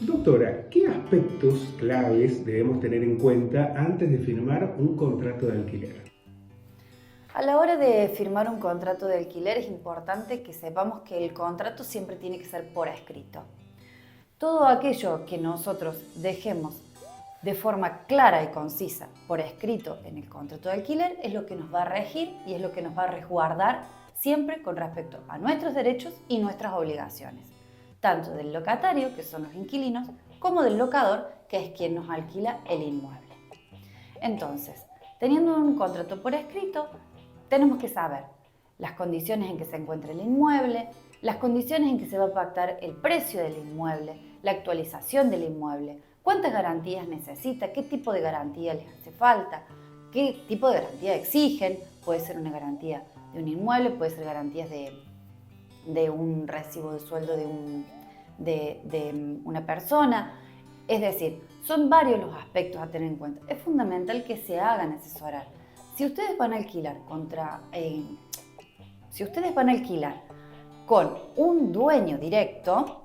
Doctora, ¿qué aspectos claves debemos tener en cuenta antes de firmar un contrato de alquiler? A la hora de firmar un contrato de alquiler es importante que sepamos que el contrato siempre tiene que ser por escrito. Todo aquello que nosotros dejemos de forma clara y concisa por escrito en el contrato de alquiler es lo que nos va a regir y es lo que nos va a resguardar siempre con respecto a nuestros derechos y nuestras obligaciones, tanto del locatario, que son los inquilinos, como del locador, que es quien nos alquila el inmueble. Entonces, teniendo un contrato por escrito, tenemos que saber las condiciones en que se encuentra el inmueble, las condiciones en que se va a pactar el precio del inmueble, la actualización del inmueble, cuántas garantías necesita, qué tipo de garantía les hace falta, qué tipo de garantía exigen. Puede ser una garantía de un inmueble, puede ser garantías de un recibo de sueldo de una persona. Es decir, son varios los aspectos a tener en cuenta. Es fundamental que se hagan asesorar. Si ustedes van a alquilar con un dueño directo,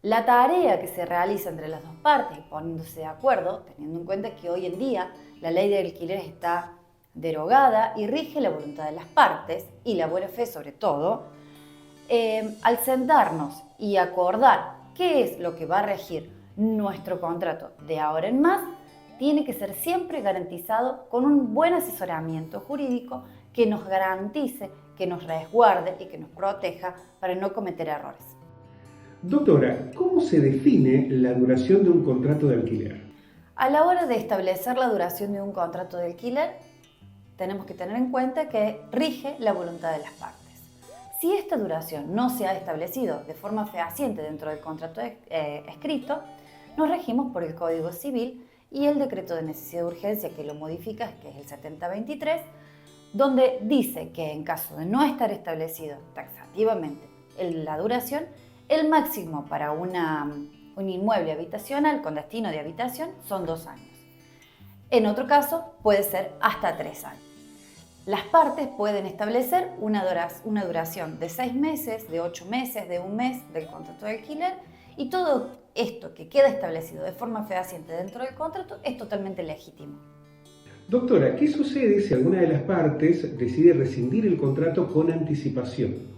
la tarea que se realiza entre las dos partes, poniéndose de acuerdo, teniendo en cuenta que hoy en día la ley de alquileres está derogada y rige la voluntad de las partes y la buena fe sobre todo, al sentarnos y acordar qué es lo que va a regir nuestro contrato de ahora en más, tiene que ser siempre garantizado con un buen asesoramiento jurídico que nos garantice, que nos resguarde y que nos proteja para no cometer errores. Doctora, ¿cómo se define la duración de un contrato de alquiler? A la hora de establecer la duración de un contrato de alquiler, tenemos que tener en cuenta que rige la voluntad de las partes. Si esta duración no se ha establecido de forma fehaciente dentro del contrato escrito, nos regimos por el Código Civil y el decreto de necesidad de urgencia que lo modifica, que es el 7023, donde dice que en caso de no estar establecido taxativamente la duración, el máximo para un inmueble habitacional con destino de habitación son 2 años. En otro caso puede ser hasta 3 años. Las partes pueden establecer una duración de 6 meses, de 8 meses, de 1 mes del contrato de alquiler, y todo esto que queda establecido de forma fehaciente dentro del contrato es totalmente legítimo. Doctora, ¿qué sucede si alguna de las partes decide rescindir el contrato con anticipación?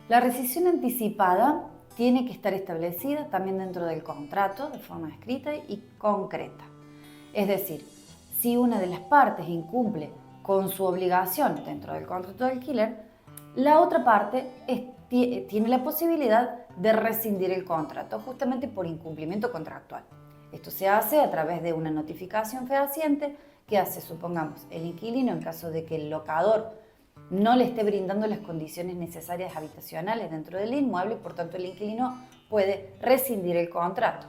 La rescisión anticipada tiene que estar establecida también dentro del contrato de forma escrita y concreta. Es decir, si una de las partes incumple con su obligación dentro del contrato de alquiler, la otra parte tiene la posibilidad de rescindir el contrato justamente por incumplimiento contractual. Esto se hace a través de una notificación fehaciente que hace, supongamos, el inquilino en caso de que el locador no le esté brindando las condiciones necesarias habitacionales dentro del inmueble, por tanto el inquilino puede rescindir el contrato.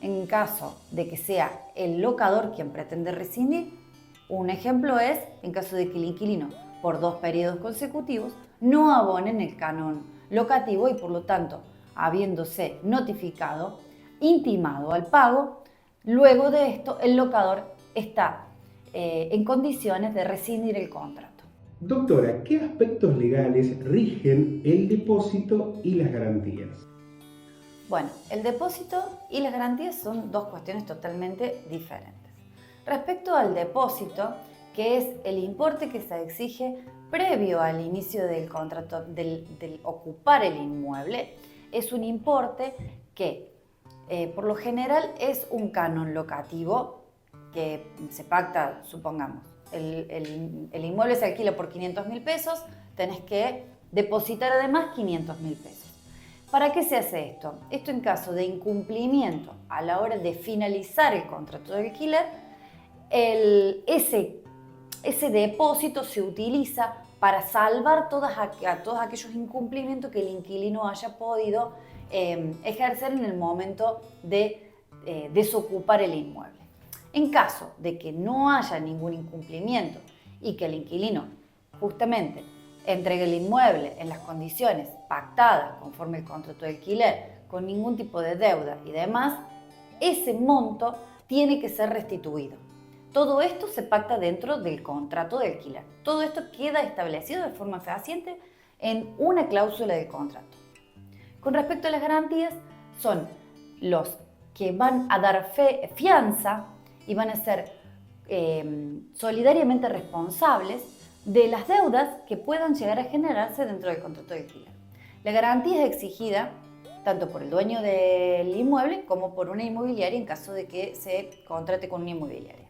En caso de que sea el locador quien pretende rescindir, un ejemplo es en caso de que el inquilino por 2 periodos consecutivos no abonen el canon locativo y por lo tanto, habiéndose notificado, intimado al pago, luego de esto el locador está en condiciones de rescindir el contrato. Doctora, ¿qué aspectos legales rigen el depósito y las garantías? Bueno, el depósito y las garantías son dos cuestiones totalmente diferentes. Respecto al depósito, que es el importe que se exige previo al inicio del contrato, del ocupar el inmueble, es un importe que por lo general es un canon locativo que se pacta, supongamos, el inmueble se alquila por 500.000 pesos, tenés que depositar además 500.000 pesos. ¿Para qué se hace esto? Esto en caso de incumplimiento a la hora de finalizar el contrato de alquiler, ese depósito se utiliza para salvar todos aquellos incumplimientos que el inquilino haya podido ejercer en el momento de desocupar el inmueble. En caso de que no haya ningún incumplimiento y que el inquilino justamente entregue el inmueble en las condiciones pactadas conforme el contrato de alquiler, con ningún tipo de deuda y demás, ese monto tiene que ser restituido. Todo esto se pacta dentro del contrato de alquiler. Todo esto queda establecido de forma fehaciente en una cláusula del contrato. Con respecto a las garantías, son los que van a dar fianza y van a ser solidariamente responsables de las deudas que puedan llegar a generarse dentro del contrato de alquiler. La garantía es exigida tanto por el dueño del inmueble como por una inmobiliaria en caso de que se contrate con una inmobiliaria.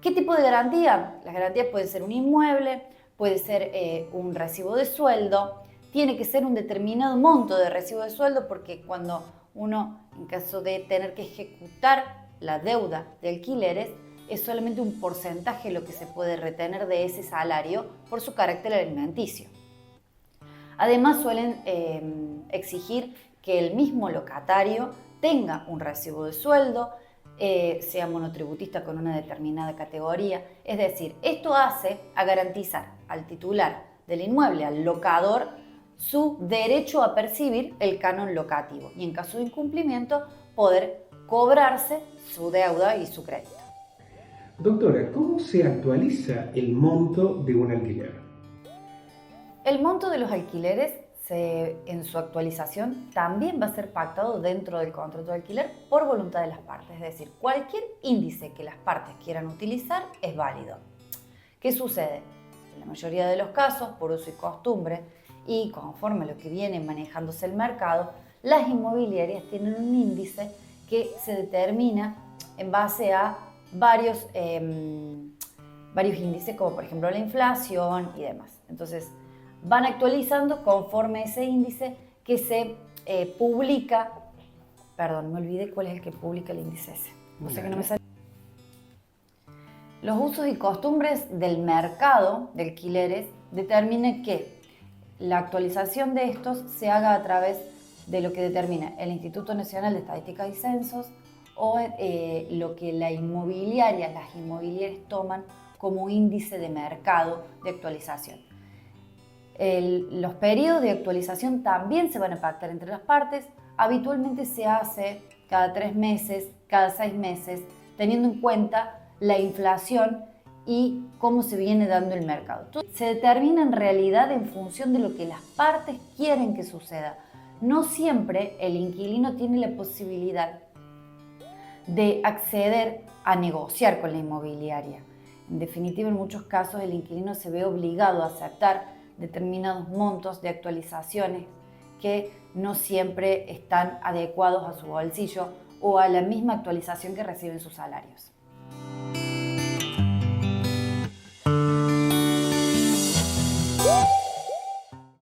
¿Qué tipo de garantía? Las garantías pueden ser un inmueble, puede ser un recibo de sueldo, tiene que ser un determinado monto de recibo de sueldo porque cuando uno, en caso de tener que ejecutar la deuda de alquileres, es solamente un porcentaje lo que se puede retener de ese salario por su carácter alimenticio. Además suelen exigir que el mismo locatario tenga un recibo de sueldo, sea monotributista con una determinada categoría. Es decir, esto hace a garantizar al titular del inmueble, al locador, su derecho a percibir el canon locativo y en caso de incumplimiento poder cobrarse su deuda y su crédito. Doctora, ¿cómo se actualiza el monto de un alquiler? El monto de los alquileres en su actualización también va a ser pactado dentro del contrato de alquiler por voluntad de las partes, es decir, cualquier índice que las partes quieran utilizar es válido. ¿Qué sucede? En la mayoría de los casos, por uso y costumbre, y conforme a lo que viene manejándose el mercado, las inmobiliarias tienen un índice que se determina en base a varios índices, como por ejemplo la inflación y demás. Entonces, van actualizando conforme a ese índice que se publica. Perdón, me olvidé cuál es el que publica el índice ese. O sea que no me sale. Los usos y costumbres del mercado de alquileres determinan que la actualización de estos se haga a través de lo que determina el Instituto Nacional de Estadística y Censos o lo que las inmobiliarias toman como índice de mercado de actualización. Los periodos de actualización también se van a pactar entre las partes. Habitualmente se hace cada 3 meses, cada 6 meses, teniendo en cuenta la inflación y cómo se viene dando el mercado. Se determina en realidad en función de lo que las partes quieren que suceda. No siempre el inquilino tiene la posibilidad de acceder a negociar con la inmobiliaria. En definitiva, en muchos casos el inquilino se ve obligado a aceptar determinados montos de actualizaciones que no siempre están adecuados a su bolsillo o a la misma actualización que reciben sus salarios.